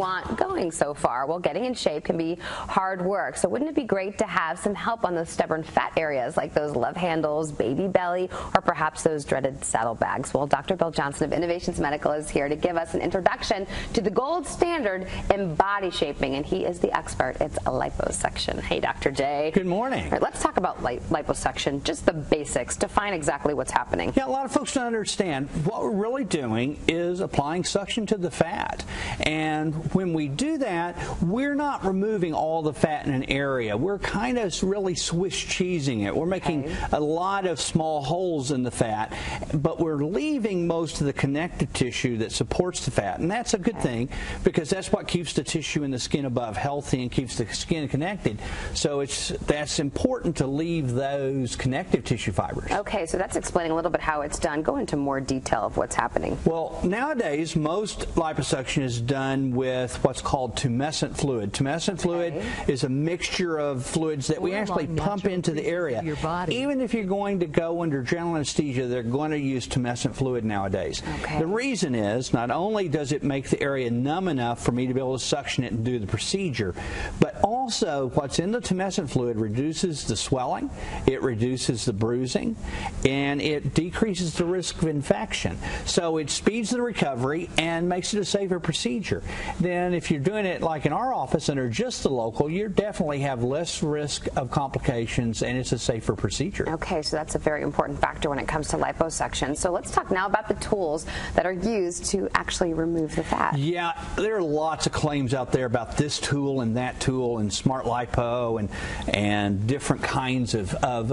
want going so far? Well, getting in shape can be hard work, so wouldn't it be great to have some help on those stubborn fat areas like those love handles, baby belly, or perhaps those dreaded saddlebags? Well, Dr. Bill Johnson of Innovations Medical is here to give us an introduction to the gold standard in body shaping, and he is the expert. It's a liposuction. Hey, Dr. J. Good morning. All right, let's talk about liposuction, just the basics. Define exactly what's happening. Yeah, a lot of folks don't understand. What we're really doing is applying suction to the fat. And when we do that, we're not removing all the fat in an area. We're kind of really Swiss cheesing it. We're making a lot of small holes in the fat, but we're leaving most of the connective tissue that supports the fat. And that's a good thing, because that's what keeps the tissue in the skin above healthy and keeps the skin connected. So that's important to leave those connective tissue fibers. Okay, so that's explaining a little bit how it's done. Go into more detail of what's happening. Well, nowadays, most liposuction is done with what's called tumescent fluid. Tumescent fluid is a mixture of fluids that we actually pump into the area. Even if you're going to go under general anesthesia, they're going to use tumescent fluid nowadays. The reason is, not only does it make the area numb enough for me to be able to suction it and do the procedure, but also what's in the tumescent fluid reduces the swelling, it reduces the bruising, and it decreases the risk of infection. So it speeds the recovery and makes it a safer procedure. Then if you're doing it like in our office and are just the local, you definitely have less risk of complications, and it's a safer procedure. Okay, so that's a very important factor when it comes to liposuction. So let's talk now about the tools that are used to actually remove the fat. Yeah, there are lots of claims out there about this tool and that tool and smart lipo and different kinds of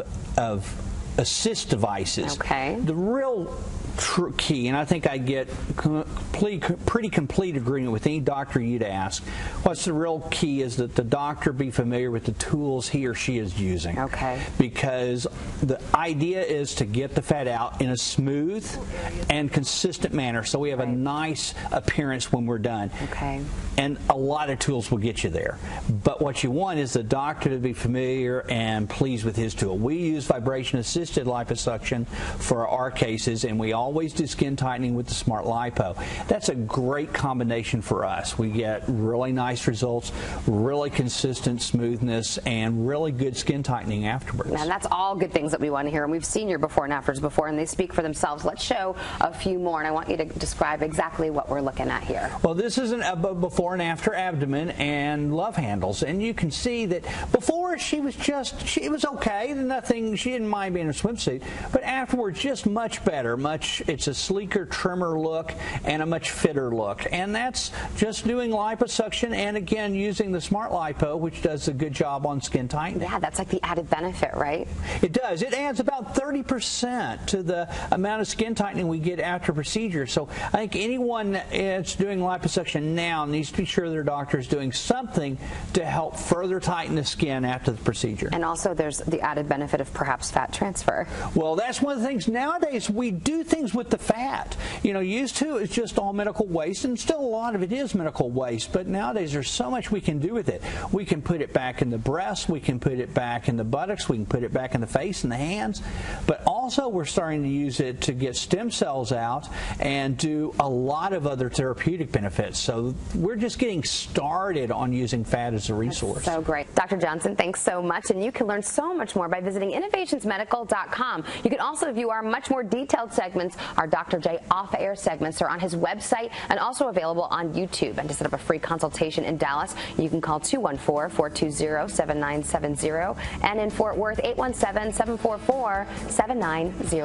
assist devices. The real key, and I think I get pretty complete agreement with any doctor you'd ask, what's the real key is that the doctor be familiar with the tools he or she is using. Because the idea is to get the fat out in a smooth and consistent manner so we have a nice appearance when we're done. And a lot of tools will get you there. But what you want is the doctor to be familiar and pleased with his tool. We use vibration-assisted liposuction for our cases, and we always do skin tightening with the Smart Lipo. That's a great combination for us. We get really nice results, really consistent smoothness, and really good skin tightening afterwards. And that's all good things that we want to hear. And we've seen your before and afters before, and they speak for themselves. Let's show a few more, and I want you to describe exactly what we're looking at here. Well, this is a before and after abdomen and love handles, and you can see that before she was okay, nothing, she didn't mind being in a swimsuit, but afterwards just much better, it's a sleeker, trimmer look and a much fitter look, and that's just doing liposuction and again using the Smart Lipo, which does a good job on skin tightening. Yeah, that's like the added benefit, right? It does. It adds about 30% to the amount of skin tightening we get after procedure. So I think anyone that's doing liposuction now needs to be sure their doctor is doing something to help further tighten the skin after the procedure. And also there's the added benefit of perhaps fat transfer. Well, that's one of the things. Nowadays we do things with the fat. You know, used to it's just all medical waste, and still a lot of it is medical waste, but nowadays there's so much we can do with it. We can put it back in the breast, we can put it back in the buttocks, we can put it back in the face and the hands, but also we're starting to use it to get stem cells out and do a lot of other therapeutic benefits. So we're just getting started on using fat as a resource. That's so great. Dr. Johnson, thanks so much, and you can learn so much more by visiting innovationsmedical.com. You can also view our much more detailed segments. Our Dr. J off-air segments are on his website and also available on YouTube. And to set up a free consultation in Dallas, you can call 214-420-7970, and in Fort Worth, 817-744-7900.